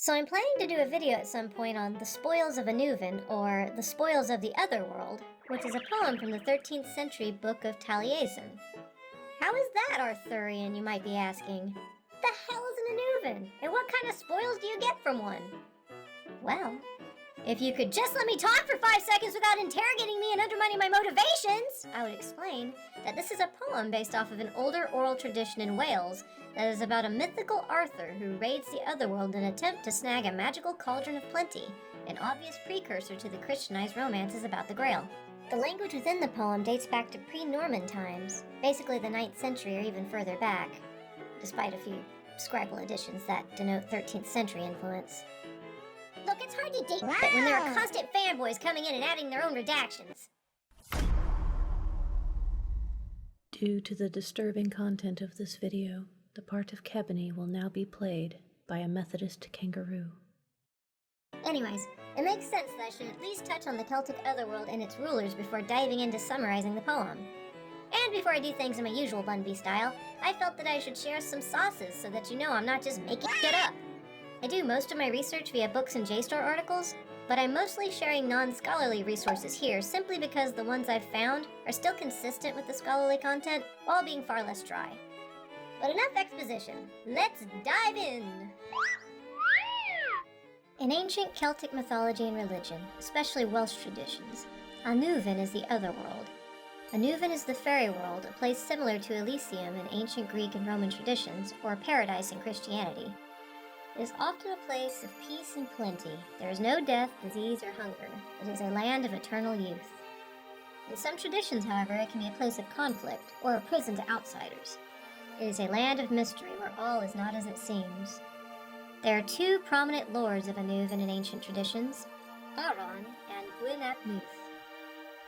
So I'm planning to do a video at some point on The Spoils of Annwn, or The Spoils of the Otherworld, which is a poem from the 13th century Book of Taliesin. How is that Arthurian, you might be asking? The hell is an Annwn, and what kind of spoils do you get from one? Well, if you could just let me talk for 5 seconds without interrogating me and undermining my motivations, I would explain that this is a poem based off of an older oral tradition in Wales that is about a mythical Arthur who raids the Otherworld in an attempt to snag a magical cauldron of plenty, an obvious precursor to the Christianized romances about the Grail. The language within the poem dates back to pre-Norman times, basically the 9th century or even further back, despite a few scribal additions that denote 13th century influence. Look, it's hard to date that when there are constant fanboys coming in and adding their own redactions. Due to the disturbing content of this video, the part of Kebony will now be played by a Methodist kangaroo. Anyways, it makes sense that I should at least touch on the Celtic Otherworld and its rulers before diving into summarizing the poem. And before I do things in my usual Bun B style, I felt that I should share some sauces so that you know I'm not just making shit up. I do most of my research via books and JSTOR articles, but I'm mostly sharing non-scholarly resources here simply because the ones I've found are still consistent with the scholarly content while being far less dry. But enough exposition, let's dive in! In ancient Celtic mythology and religion, especially Welsh traditions, Annwn is the Otherworld. Annwn is the fairy world, a place similar to Elysium in ancient Greek and Roman traditions, or paradise in Christianity. It is often a place of peace and plenty. There is no death, disease, or hunger. It is a land of eternal youth. In some traditions, however, it can be a place of conflict, or a prison to outsiders. It is a land of mystery where all is not as it seems. There are two prominent lords of Annwn in ancient traditions, Annwn and Gwyn Ap Nudd.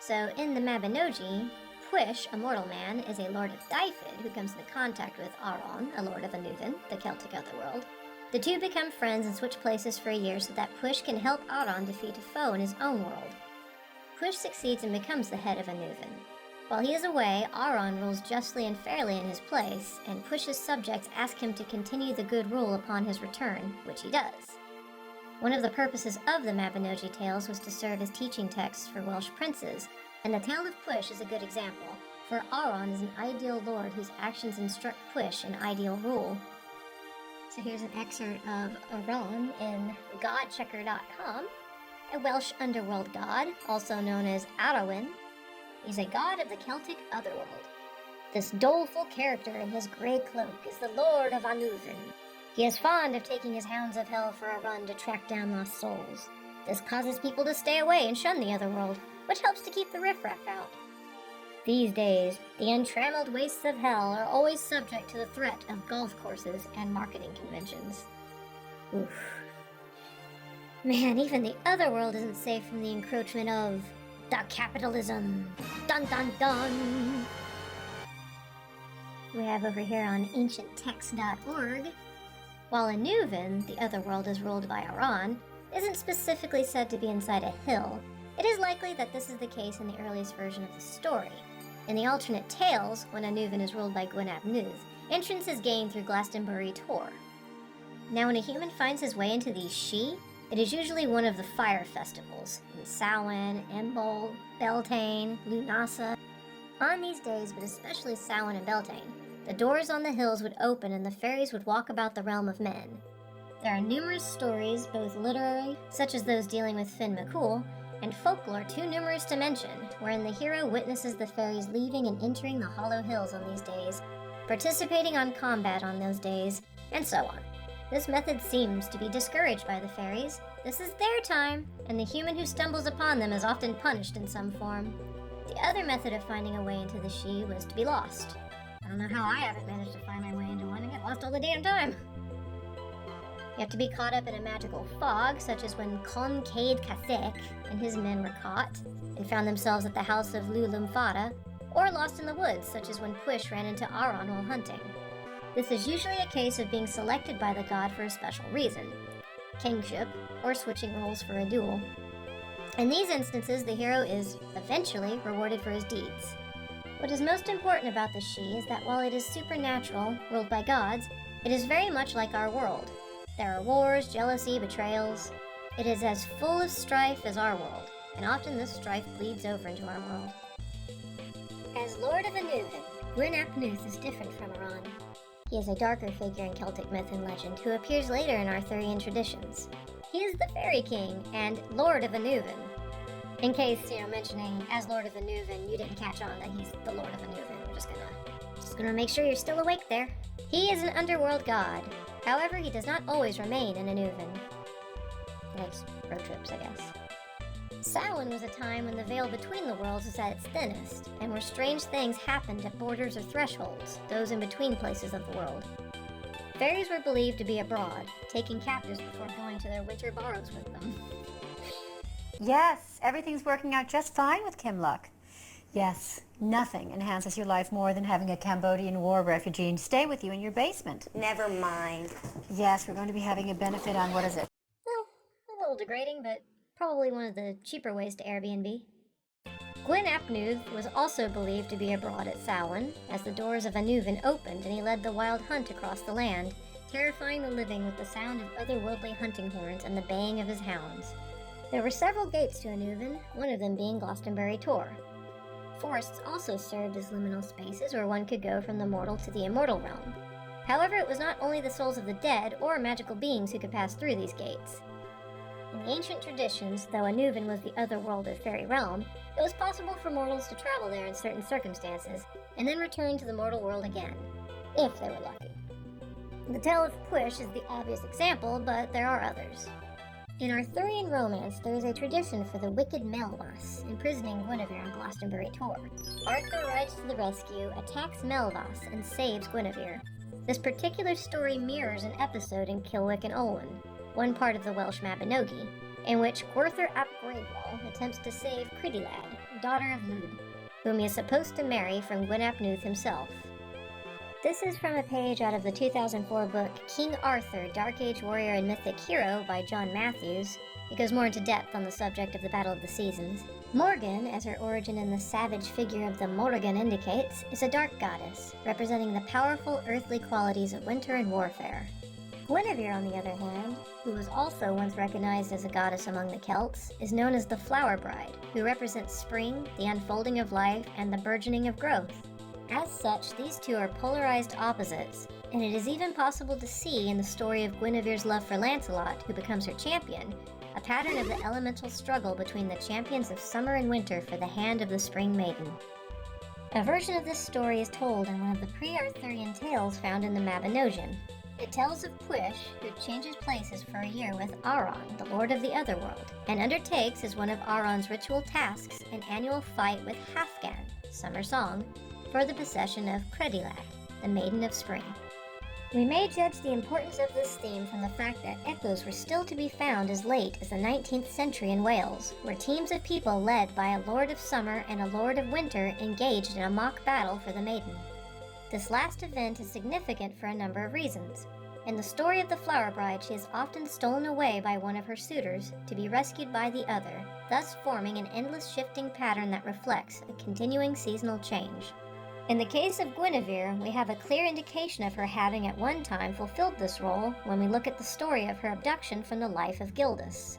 So in the Mabinogi, Pwyll, a mortal man, is a lord of Dyfed who comes into contact with Annwn, a lord of Annwn, the Celtic Otherworld. The two become friends and switch places for a year so that Pwyll can help Annwn defeat a foe in his own world. Pwyll succeeds and becomes the head of Annwn. While he is away, Annwn rules justly and fairly in his place, and Pwyll's subjects ask him to continue the good rule upon his return, which he does. One of the purposes of the Mabinogi tales was to serve as teaching texts for Welsh princes, and the tale of Pwyll is a good example, for Annwn is an ideal lord whose actions instruct Pwyll in ideal rule. So here's an excerpt of Annwn in godchecker.com, a Welsh underworld god, also known as Arthurian. He's a god of the Celtic Otherworld. This doleful character in his grey cloak is the Lord of Annwn. He is fond of taking his hounds of hell for a run to track down lost souls. This causes people to stay away and shun the Otherworld, which helps to keep the riffraff out. These days, the untrammeled wastes of hell are always subject to the threat of golf courses and marketing conventions. Oof. Man, even the Otherworld isn't safe from the encroachment of the capitalism. Dun dun dun! We have over here on ancienttext.org. While Annwn, the Otherworld is ruled by Annwn, isn't specifically said to be inside a hill, it is likely that this is the case in the earliest version of the story. In the alternate tales, when Annwn is ruled by Gwyn Ap Nudd, entrance is gained through Glastonbury Tor. Now when a human finds his way into these Sidhe, it is usually one of the fire festivals, in Samhain, Imbolc, Beltane, Lunasa. On these days, but especially Samhain and Beltane, the doors on the hills would open and the fairies would walk about the realm of men. There are numerous stories, both literary, such as those dealing with Finn McCool, and folklore too numerous to mention, wherein the hero witnesses the fairies leaving and entering the Hollow Hills on these days, participating on combat on those days, and so on. This method seems to be discouraged by the fairies. This is their time, and the human who stumbles upon them is often punished in some form. The other method of finding a way into the Sidhe was to be lost. I don't know how I haven't managed to find my way into one. I get lost all the damn time. You have to be caught up in a magical fog, such as when Con Cade Cathaic and his men were caught and found themselves at the house of Lulum Fada, or lost in the woods, such as when Pwyll ran into Annwn while hunting. This is usually a case of being selected by the god for a special reason, kingship, or switching roles for a duel. In these instances, the hero is, eventually, rewarded for his deeds. What is most important about the Sidhe is that while it is supernatural, ruled by gods, it is very much like our world. There are wars, jealousy, betrayals. It is as full of strife as our world, and often this strife bleeds over into our world. As Lord of Annwn, Gwyn Ap Nudd is different from Annwn. He is a darker figure in Celtic myth and legend who appears later in Arthurian traditions. He is the Fairy King and Lord of Annwn. In case, mentioning as Lord of Annwn, you didn't catch on that he's the Lord of Annwn. We're just gonna make sure you're still awake there. He is an underworld god. However, he does not always remain in Annwn. He likes road trips, I guess. Samhain was a time when the veil between the worlds was at its thinnest, and where strange things happened at borders or thresholds, those in between places of the world. Fairies were believed to be abroad, taking captives before going to their winter burrows with them. Yes, everything's working out just fine with Kim Luck. Yes, nothing enhances your life more than having a Cambodian war refugee stay with you in your basement. Never mind. Yes, we're going to be having a benefit on, what is it? Well, a little degrading, but probably one of the cheaper ways to Airbnb. Gwyn Ap Nudd was also believed to be abroad at Samhain, as the doors of Annwn opened and he led the wild hunt across the land, terrifying the living with the sound of otherworldly hunting horns and the baying of his hounds. There were several gates to Annwn, one of them being Glastonbury Tor. Forests also served as liminal spaces where one could go from the mortal to the immortal realm. However, it was not only the souls of the dead or magical beings who could pass through these gates. In the ancient traditions, though Annwn was the otherworld or fairy realm, it was possible for mortals to travel there in certain circumstances, and then return to the mortal world again, if they were lucky. The tale of Push is the obvious example, but there are others. In Arthurian romance, there is a tradition for the wicked Melvas imprisoning Guinevere on Glastonbury Tor. Arthur rides to the rescue, attacks Melvas, and saves Guinevere. This particular story mirrors an episode in Cilwyc and Olwen, one part of the Welsh Mabinogi, in which Gwrthr ap Graidwell attempts to save Cridilad, daughter of Nudd, whom he is supposed to marry from Gwyn ap Nudd himself. This is from a page out of the 2004 book King Arthur, Dark Age Warrior and Mythic Hero by John Matthews. It goes more into depth on the subject of the Battle of the Seasons. Morgan, as her origin in the savage figure of the Morrigan indicates, is a dark goddess, representing the powerful earthly qualities of winter and warfare. Guinevere, on the other hand, who was also once recognized as a goddess among the Celts, is known as the Flower Bride, who represents spring, the unfolding of life, and the burgeoning of growth. As such, these two are polarized opposites, and it is even possible to see in the story of Guinevere's love for Lancelot, who becomes her champion, a pattern of the elemental struggle between the champions of summer and winter for the hand of the spring maiden. A version of this story is told in one of the pre-Arthurian tales found in the Mabinogion. It tells of Push, who changes places for a year with Arthurian, the Lord of the Otherworld, and undertakes as one of Arthurian's ritual tasks an annual fight with Hafgan, Summer Song, for the possession of Cridilad, the Maiden of Spring. We may judge the importance of this theme from the fact that echoes were still to be found as late as the 19th century in Wales, where teams of people led by a Lord of Summer and a Lord of Winter engaged in a mock battle for the maiden. This last event is significant for a number of reasons. In the story of the Flower Bride, she is often stolen away by one of her suitors to be rescued by the other, thus forming an endless shifting pattern that reflects a continuing seasonal change. In the case of Guinevere, we have a clear indication of her having at one time fulfilled this role when we look at the story of her abduction from the life of Gildas.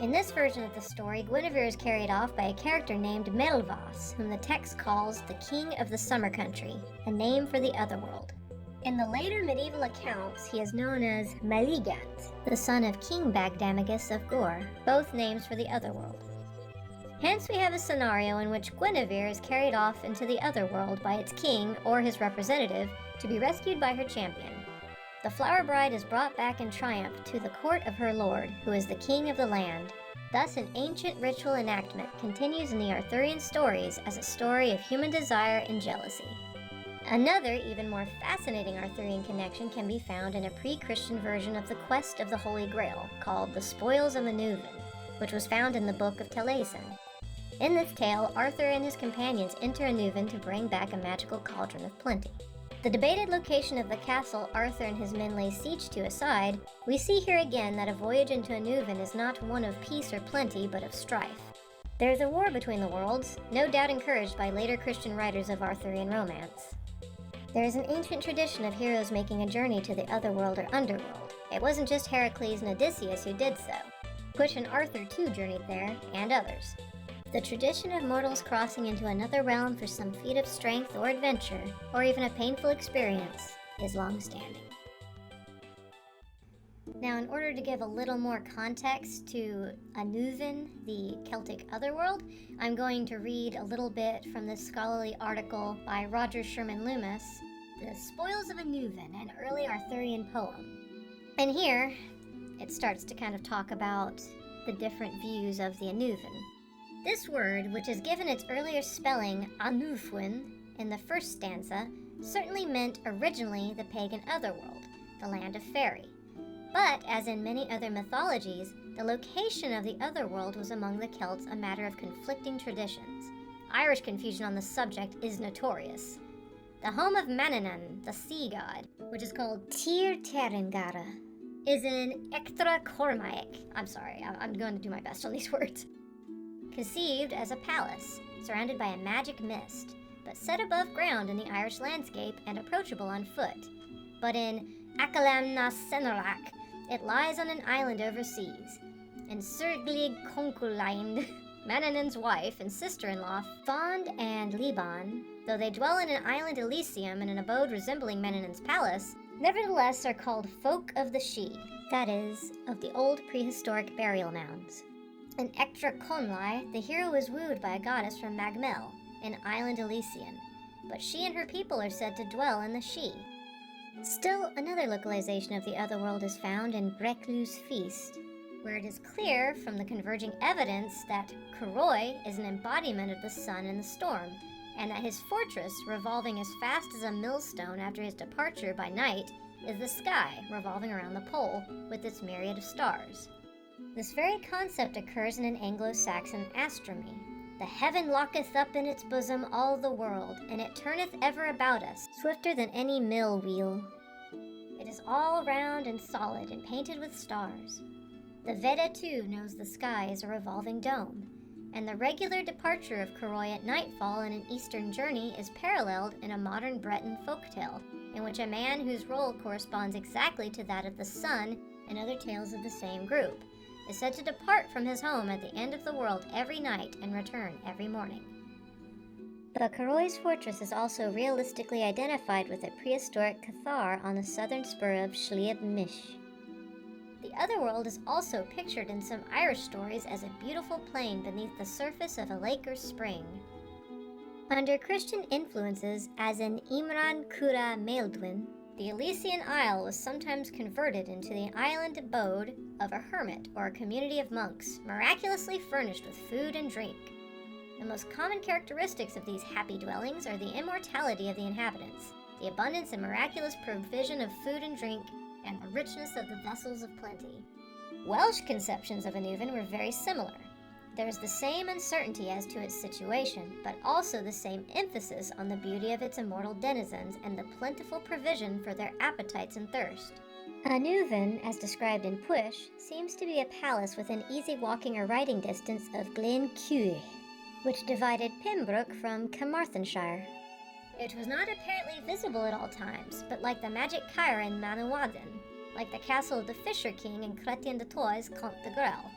In this version of the story, Guinevere is carried off by a character named Melvas, whom the text calls the King of the Summer Country, a name for the Otherworld. In the later medieval accounts, he is known as Maligant, the son of King Bagdamagus of Gore, both names for the Otherworld. Hence we have a scenario in which Guinevere is carried off into the Otherworld by its king or his representative to be rescued by her champion. The Flower Bride is brought back in triumph to the court of her lord, who is the king of the land. Thus an ancient ritual enactment continues in the Arthurian stories as a story of human desire and jealousy. Another, even more fascinating Arthurian connection can be found in a pre-Christian version of the Quest of the Holy Grail, called The Spoils of Annwn, which was found in the Book of Taliesin. In this tale, Arthur and his companions enter Annwn to bring back a magical cauldron of plenty. The debated location of the castle Arthur and his men lay siege to aside, we see here again that a voyage into Annwn is not one of peace or plenty, but of strife. There is a war between the worlds, no doubt encouraged by later Christian writers of Arthurian romance. There is an ancient tradition of heroes making a journey to the otherworld or underworld, It wasn't just Heracles and Odysseus who did so. Push and Arthur too journeyed there, and others. The tradition of mortals crossing into another realm for some feat of strength or adventure, or even a painful experience, is long-standing. Now, in order to give a little more context to Annwn, the Celtic Otherworld, I'm going to read a little bit from this scholarly article by Roger Sherman Loomis, The Spoils of Annwn, an early Arthurian poem. And here, it starts to kind of talk about the different views of the Annwn. This word, which is given its earlier spelling Annwn in the first stanza, certainly meant originally the pagan Otherworld, the land of Faerie. But, as in many other mythologies, the location of the Otherworld was among the Celts a matter of conflicting traditions. Irish confusion on the subject is notorious. The home of Annwn, the sea god, which is called Tir Terengara, is in Ectra Cormaic. I'm going to do my best on these words. Conceived as a palace, surrounded by a magic mist, but set above ground in the Irish landscape and approachable on foot. But in Acalam na Senorak, it lies on an island overseas. And Sirglig Conculain, Annwn's wife and sister-in-law, Fond and Liban, though they dwell in an island Elysium in an abode resembling Annwn's palace, nevertheless are called folk of the She, that is, of the old prehistoric burial mounds. In Ectra Conlai, the hero is wooed by a goddess from Magmel, an island Elysian, but she and her people are said to dwell in the She. Still, another localization of the Otherworld is found in Breclu's Feast, where it is clear from the converging evidence that Curoi is an embodiment of the sun in the storm, and that his fortress, revolving as fast as a millstone after his departure by night, is the sky, revolving around the pole, with its myriad of stars. This very concept occurs in an Anglo-Saxon astromy. The heaven locketh up in its bosom all the world, and it turneth ever about us, swifter than any mill wheel. It is all round and solid, and painted with stars. The Veda too knows the sky is a revolving dome, and the regular departure of Curoi at nightfall in an eastern journey is paralleled in a modern Breton folktale, in which a man whose role corresponds exactly to that of the sun and other tales of the same group is said to depart from his home at the end of the world every night and return every morning. But Curoi's fortress is also realistically identified with a prehistoric cathar on the southern spur of Sliab Mish. The Otherworld is also pictured in some Irish stories as a beautiful plain beneath the surface of a lake or spring. Under Christian influences, as in Imran Cura Maildwin, the Elysian Isle was sometimes converted into the island abode of a hermit or a community of monks, miraculously furnished with food and drink. The most common characteristics of these happy dwellings are the immortality of the inhabitants, the abundance and miraculous provision of food and drink, and the richness of the vessels of plenty. Welsh conceptions of Annwn were very similar. There is the same uncertainty as to its situation, but also the same emphasis on the beauty of its immortal denizens and the plentiful provision for their appetites and thirst. Annwn, as described in Push, seems to be a palace within easy walking or riding distance of Glen Cue, which divided Pembroke from Carmarthenshire. It was not apparently visible at all times, but like the magic Caer in Manawadden, like the castle of the Fisher King in Chrétien de Troyes' Comte de Grelle,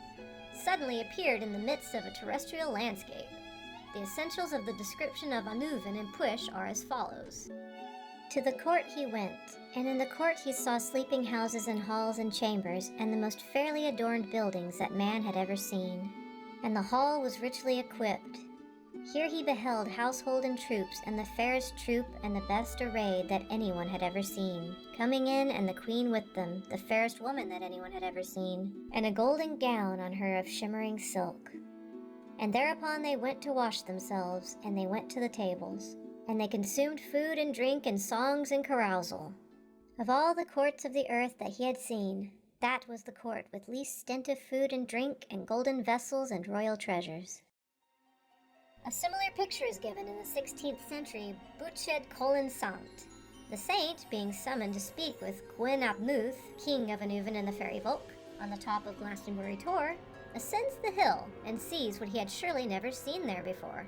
suddenly appeared in the midst of a terrestrial landscape. The essentials of the description of Annwn in Push are as follows. To the court he went, and in the court he saw sleeping houses and halls and chambers, and the most fairly adorned buildings that man had ever seen. And the hall was richly equipped. Here he beheld household and troops, and the fairest troop and the best arrayed that anyone had ever seen, coming in, and the queen with them, the fairest woman that anyone had ever seen, and a golden gown on her of shimmering silk. And thereupon they went to wash themselves, and they went to the tables, and they consumed food and drink and songs and carousal. Of all the courts of the earth that he had seen, that was the court with least stint of food and drink and golden vessels and royal treasures. A similar picture is given in the 16th century Buched Colin Sant, the saint being summoned to speak with Gwyn Ap Nudd, king of Annwn and the fairy folk, on the top of Glastonbury Tor, ascends the hill and sees what he had surely never seen there before.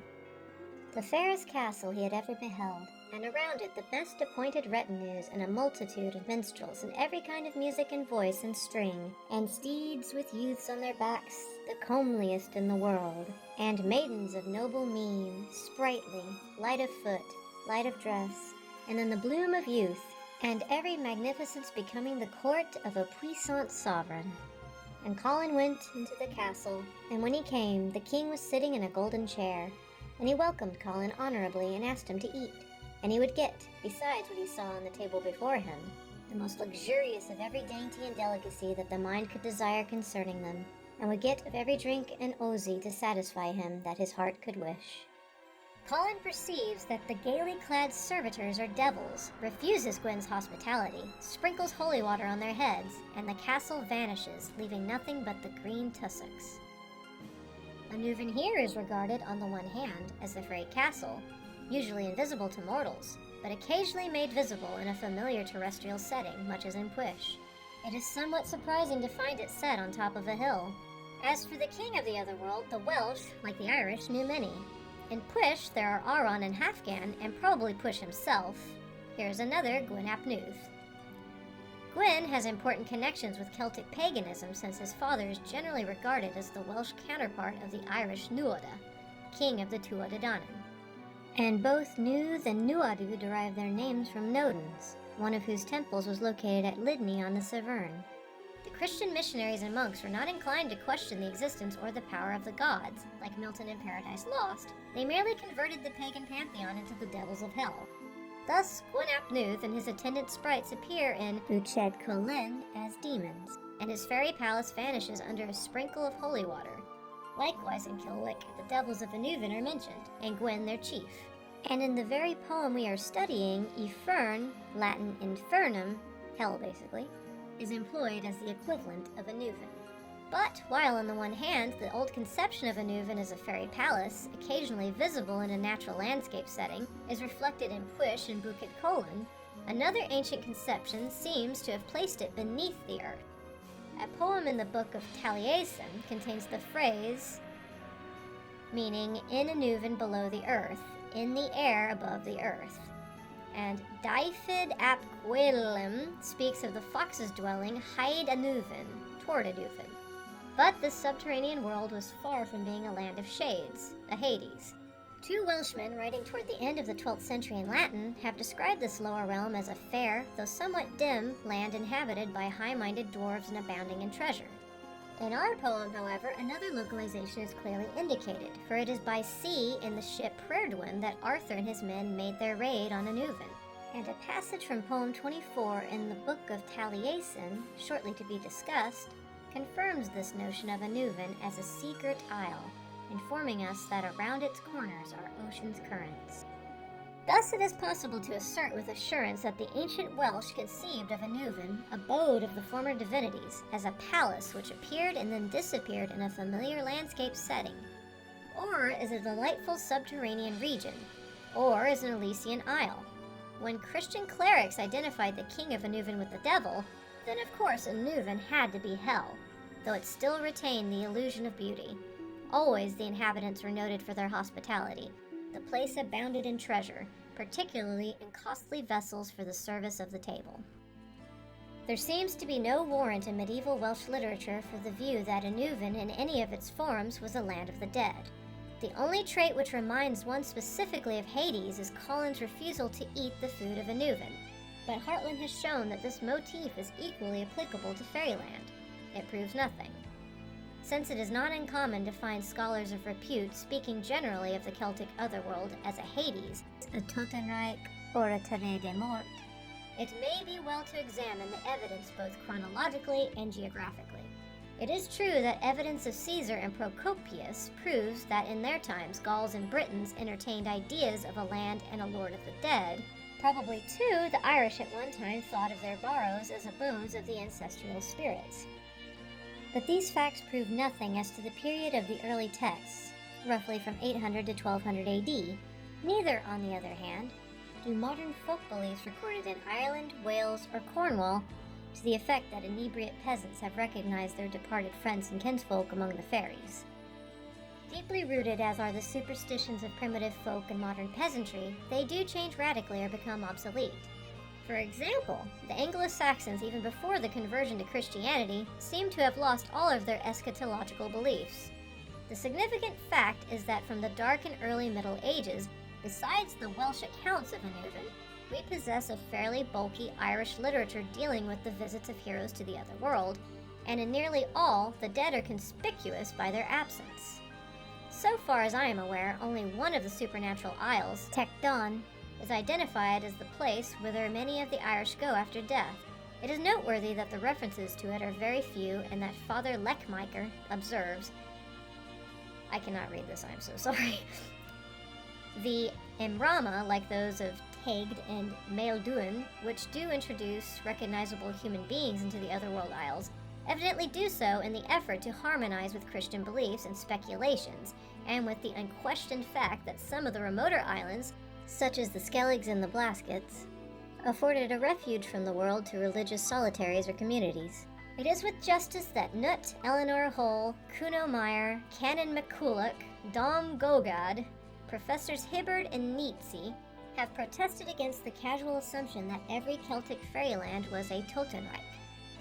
The fairest castle he had ever beheld, and around it the best appointed retinues and a multitude of minstrels in every kind of music and voice and string, and steeds with youths on their backs, the comeliest in the world, and maidens of noble mien, sprightly, light of foot, light of dress, and in the bloom of youth, and every magnificence becoming the court of a puissant sovereign. And Colin went into the castle, and when he came, the king was sitting in a golden chair, and he welcomed Colin honorably and asked him to eat. And he would get, besides what he saw on the table before him, the most luxurious of every dainty and delicacy that the mind could desire concerning them, and would get of every drink and osier to satisfy him that his heart could wish. Colin perceives that the gaily clad servitors are devils, refuses Gwyn's hospitality, sprinkles holy water on their heads, and the castle vanishes, leaving nothing but the green tussocks. Annwn here is regarded on the one hand as the Frey castle, usually invisible to mortals, but occasionally made visible in a familiar terrestrial setting, much as in Pwyll. It is somewhat surprising to find it set on top of a hill. As for the king of the Otherworld, the Welsh, like the Irish, knew many. In Pwyll, there are Arthurian and Halfgan, and probably Pwyll himself. Here's another Gwyn Ap Nudd. Gwyn has important connections with Celtic paganism since his father is generally regarded as the Welsh counterpart of the Irish Nuada, king of the Tuatha Danann. And both Nudd and Nuadu derive their names from Nodens, one of whose temples was located at Lydney on the Severn. The Christian missionaries and monks were not inclined to question the existence or the power of the gods, like Milton in Paradise Lost. They merely converted the pagan pantheon into the devils of hell. Thus, Gwyn Ap Nudd and his attendant sprites appear in Uched Colin as demons, and his fairy palace vanishes under a sprinkle of holy water. Likewise in Kilwick, the devils of Annwn are mentioned, and Gwyn their chief. And in the very poem we are studying, Ifern, Latin infernum, hell basically, is employed as the equivalent of Annwn. But while on the one hand, the old conception of Annwn as a fairy palace, occasionally visible in a natural landscape setting, is reflected in Pwyll and Bukit Colin, another ancient conception seems to have placed it beneath the earth. A poem in the Book of Taliesin contains the phrase meaning in Annwn below the earth, in the air above the earth. And Daifid ap Gwylym speaks of the fox's dwelling Hyde Annwn, toward Annwn. But this subterranean world was far from being a land of shades, a Hades. Two Welshmen, writing toward the end of the 12th century in Latin, have described this lower realm as a fair, though somewhat dim, land inhabited by high-minded dwarves and abounding in treasure. In our poem, however, another localization is clearly indicated, for it is by sea in the ship Prerdwyn that Arthur and his men made their raid on Annwn. And a passage from poem 24 in the Book of Taliesin, shortly to be discussed, confirms this notion of Annwn as a sea-girt isle, informing us that around its corners are ocean's currents. Thus it is possible to assert with assurance that the ancient Welsh conceived of Annwn, abode of the former divinities, as a palace which appeared and then disappeared in a familiar landscape setting, or as a delightful subterranean region, or as an Elysian isle. When Christian clerics identified the king of Annwn with the devil, then of course Annwn had to be hell, though it still retained the illusion of beauty. Always the inhabitants were noted for their hospitality. The place abounded in treasure, particularly in costly vessels for the service of the table. There seems to be no warrant in medieval Welsh literature for the view that Annwn in any of its forms was a land of the dead. The only trait which reminds one specifically of Hades is Colin's refusal to eat the food of Annwn, but Hartland has shown that this motif is equally applicable to fairyland. It proves nothing. Since it is not uncommon to find scholars of repute speaking generally of the Celtic Otherworld as a Hades, a Totenreich, or a Terre des Morts, it may be well to examine the evidence both chronologically and geographically. It is true that evidence of Caesar and Procopius proves that in their times Gauls and Britons entertained ideas of a land and a lord of the dead. Probably, too, the Irish at one time thought of their barrows as abodes of the ancestral spirits. But these facts prove nothing as to the period of the early texts, roughly from 800 to 1200 AD. Neither, on the other hand, do modern folk beliefs recorded in Ireland, Wales, or Cornwall to the effect that inebriate peasants have recognized their departed friends and kinsfolk among the fairies. Deeply rooted as are the superstitions of primitive folk and modern peasantry, they do change radically or become obsolete. For example, the Anglo-Saxons, even before the conversion to Christianity, seem to have lost all of their eschatological beliefs. The significant fact is that from the dark and early Middle Ages, besides the Welsh accounts of Annwn, we possess a fairly bulky Irish literature dealing with the visits of heroes to the other world, and in nearly all, the dead are conspicuous by their absence. So far as I am aware, only one of the supernatural isles, Tecton, is identified as the place whither many of the Irish go after death. It is noteworthy that the references to it are very few and that Father Leckmeiker observes, I cannot read this, I'm so sorry. The Imrama, like those of Tegd and Maelduin, which do introduce recognizable human beings into the Otherworld Isles, evidently do so in the effort to harmonize with Christian beliefs and speculations, and with the unquestioned fact that some of the remoter islands, such as the Skelligs and the Blaskets, afforded a refuge from the world to religious solitaries or communities. It is with justice that Nut, Eleanor Hull, Kuno Meyer, Canon McCulloch, Dom Gogad, Professors Hibbard and Nietzsche have protested against the casual assumption that every Celtic fairyland was a Totenreich.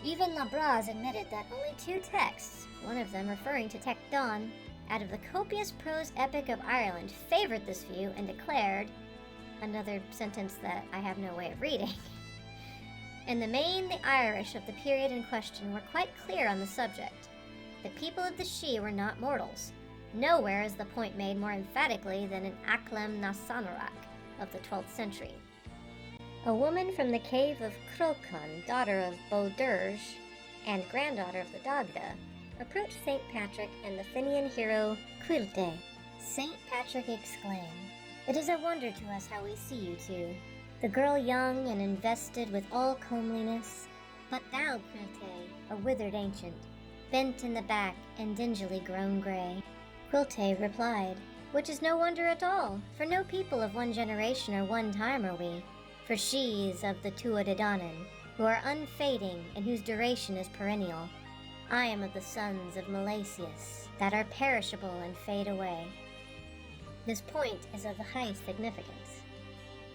Even Labraz admitted that only 2 texts, one of them referring to Tecton, out of the copious prose epic of Ireland favored this view and declared, another sentence that I have no way of reading, in the main, the Irish of the period in question were quite clear on the subject. The people of the Sidhe were not mortals. Nowhere is the point made more emphatically than in Achlem na Sanorak of the 12th century. A woman from the cave of Crochan, daughter of Bodurge and granddaughter of the Dagda, approached St. Patrick and the Fenian hero Cuilte. St. Patrick exclaimed, "It is a wonder to us how we see you two, the girl young and invested with all comeliness, but thou, Cuilte, a withered ancient, bent in the back and dingily grown grey." Cuilte replied, "Which is no wonder at all, for no people of one generation or one time are we, for she is of the Tuatha Dé Danann, who are unfading and whose duration is perennial. I am of the sons of Milesius, that are perishable and fade away." This point is of the highest significance.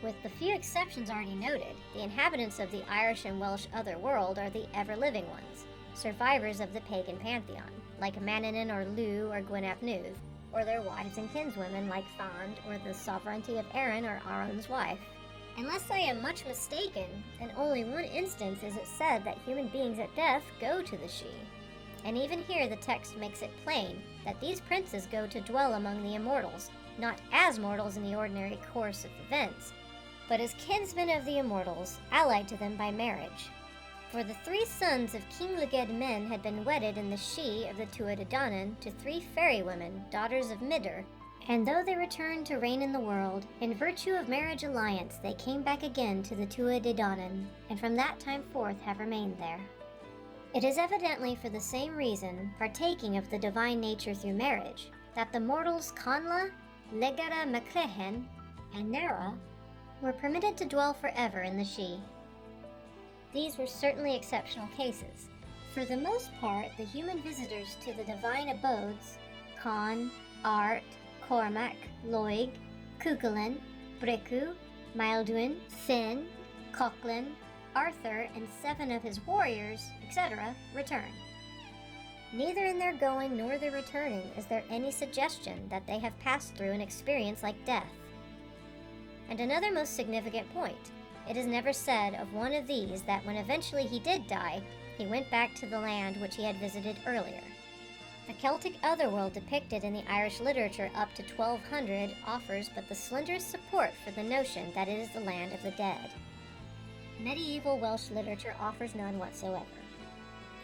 With the few exceptions already noted, the inhabitants of the Irish and Welsh Otherworld are the ever-living ones, survivors of the pagan pantheon, like Annwn or Lugh or Gwyn Ap Nudd, or their wives and kinswomen like Thand or the sovereignty of Arran or Aron's wife. Unless I am much mistaken, in only one instance is it said that human beings at death go to the Sidhe. And even here the text makes it plain that these princes go to dwell among the immortals, not as mortals in the ordinary course of events, but as kinsmen of the immortals, allied to them by marriage. For the 3 sons of King Leged men had been wedded in the Sidhe of the Tuatha Dé Danann to 3 fairy women, daughters of Midr, and though they returned to reign in the world, in virtue of marriage alliance they came back again to the Tuatha Dé Danann, and from that time forth have remained there. It is evidently for the same reason, partaking of the divine nature through marriage, that the mortals Conla, Legara Macrehen, and Nera were permitted to dwell forever in the Sidhe. These were certainly exceptional cases. For the most part, the human visitors to the divine abodes, Con, Art, Cormac, Loig, Cuchulainn, Bricu, Maelduin, Finn, Cochlan, Arthur, and 7 of his warriors, etc., return. Neither in their going nor their returning is there any suggestion that they have passed through an experience like death. And another most significant point, it is never said of one of these that when eventually he did die, he went back to the land which he had visited earlier. The Celtic Otherworld depicted in the Irish literature up to 1200 offers but the slenderest support for the notion that it is the land of the dead. Medieval Welsh literature offers none whatsoever.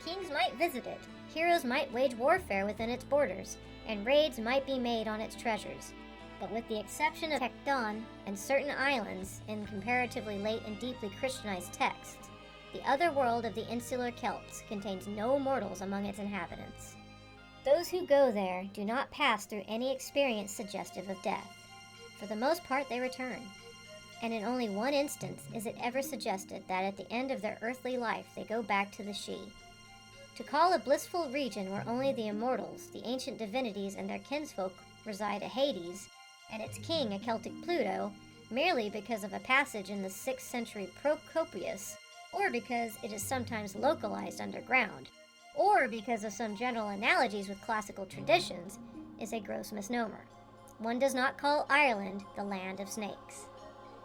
Kings might visit it, heroes might wage warfare within its borders, and raids might be made on its treasures. But with the exception of Tecton and certain islands in comparatively late and deeply Christianized texts, the other world of the insular Celts contains no mortals among its inhabitants. Those who go there do not pass through any experience suggestive of death. For the most part they return, and in only one instance is it ever suggested that at the end of their earthly life they go back to the Sidhe. to call a blissful region where only the immortals, the ancient divinities and their kinsfolk reside a Hades, and its king a Celtic Pluto, merely because of a passage in the 6th century Procopius, or because it is sometimes localized underground, or because of some general analogies with classical traditions, is a gross misnomer. One does not call Ireland the land of snakes.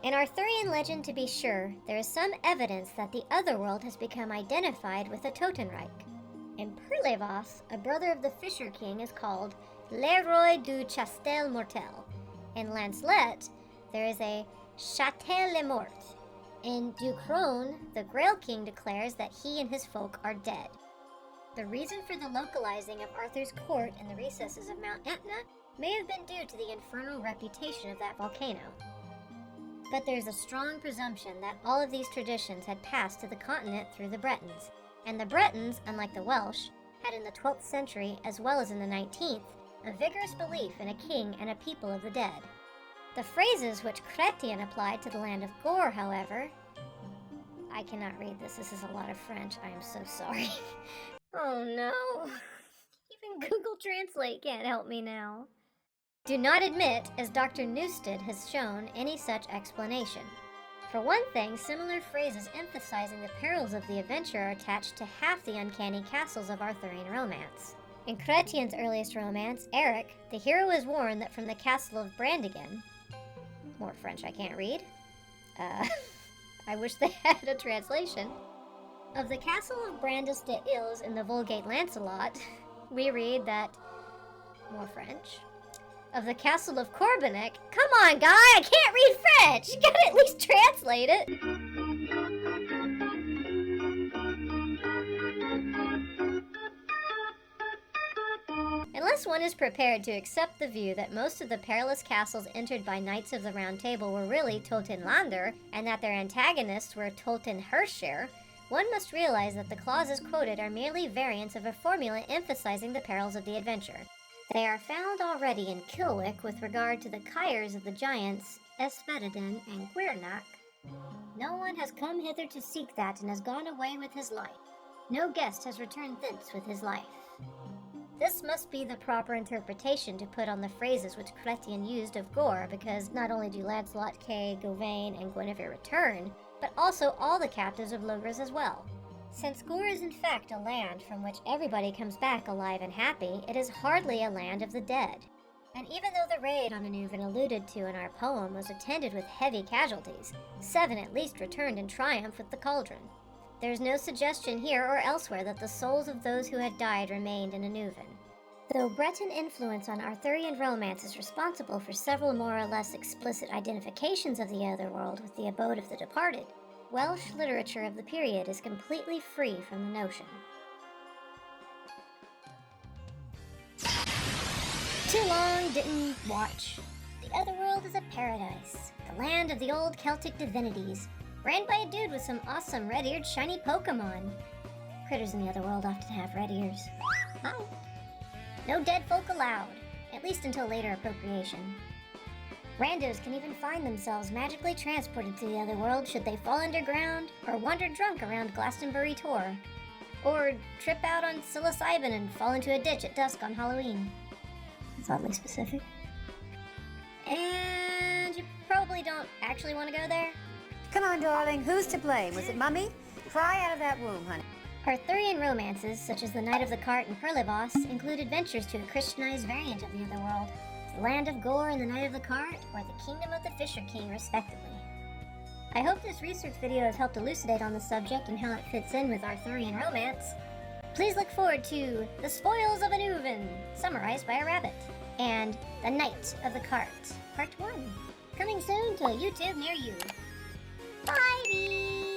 In Arthurian legend, to be sure, there is some evidence that the Otherworld has become identified with a Totenreich. In Perlevas, a brother of the Fisher King is called Leroy du Chastel Mortel. In Lancelot, there is a Châtel le Mort. In Ducrone, the Grail King declares that he and his folk are dead. The reason for the localizing of Arthur's court in the recesses of Mount Etna may have been due to the infernal reputation of that volcano. But there's a strong presumption that all of these traditions had passed to the continent through the Bretons, and the Bretons, unlike the Welsh, had in the 12th century, as well as in the 19th, a vigorous belief in a king and a people of the dead. The phrases which Chrétien applied to the land of Gore, however... I cannot read this is a lot of French, I am so sorry. Oh no, even Google Translate can't help me now. Do not admit, as Dr. Newstead has shown, any such explanation. For one thing, similar phrases emphasizing the perils of the adventure are attached to half the uncanny castles of Arthurian romance. In Chrétien's earliest romance, Eric, the hero is warned that from the castle of Brandigan... More French I can't read. I wish they had a translation. Of the castle of Brandis de Illes in the Vulgate Lancelot, we read that... More French. Of the castle of Corbinic... Come on, guy! I can't read French! You gotta at least translate it! Unless one is prepared to accept the view that most of the perilous castles entered by Knights of the Round Table were really Totenlander, and that their antagonists were Totenherrscher, one must realize that the clauses quoted are merely variants of a formula emphasizing the perils of the adventure. They are found already in Kilwick with regard to the Kyres of the giants, Esphedadin and Gwyrnach. No one has come hither to seek that and has gone away with his life. No guest has returned thence with his life. This must be the proper interpretation to put on the phrases which Chrétien used of Gore, because not only do Lancelot, Kay, Gawain, and Guinevere return, but also all the captives of Logres as well. Since Gore is in fact a land from which everybody comes back alive and happy, it is hardly a land of the dead. And even though the raid on Annwn alluded to in our poem was attended with heavy casualties, 7 at least returned in triumph with the cauldron. There is no suggestion here or elsewhere that the souls of those who had died remained in Annwn. Though Breton influence on Arthurian romance is responsible for several more or less explicit identifications of the Otherworld with the abode of the departed, Welsh literature of the period is completely free from the notion. Too long didn't watch. The Otherworld is a paradise, the land of the old Celtic divinities, ran by a dude with some awesome red-eared shiny Pokemon. Critters in the Otherworld often have red ears. Hi. No dead folk allowed, at least until later appropriation. Randos can even find themselves magically transported to the Otherworld should they fall underground or wander drunk around Glastonbury Tor, or trip out on psilocybin and fall into a ditch at dusk on Halloween. That's oddly specific. And you probably don't actually want to go there. Come on, darling, who's to blame? Was it Mummy? Cry out of that womb, honey. Arthurian romances, such as The Knight of the Cart and Perlevas, include adventures to a Christianized variant of the Otherworld, the Land of Gore and the Knight of the Cart, or the Kingdom of the Fisher King, respectively. I hope this research video has helped elucidate on the subject and how it fits in with Arthurian romance. Please look forward to The Spoils of Annwn, summarized by a rabbit, and The Knight of the Cart, Part 1, coming soon to a YouTube near you. Bye!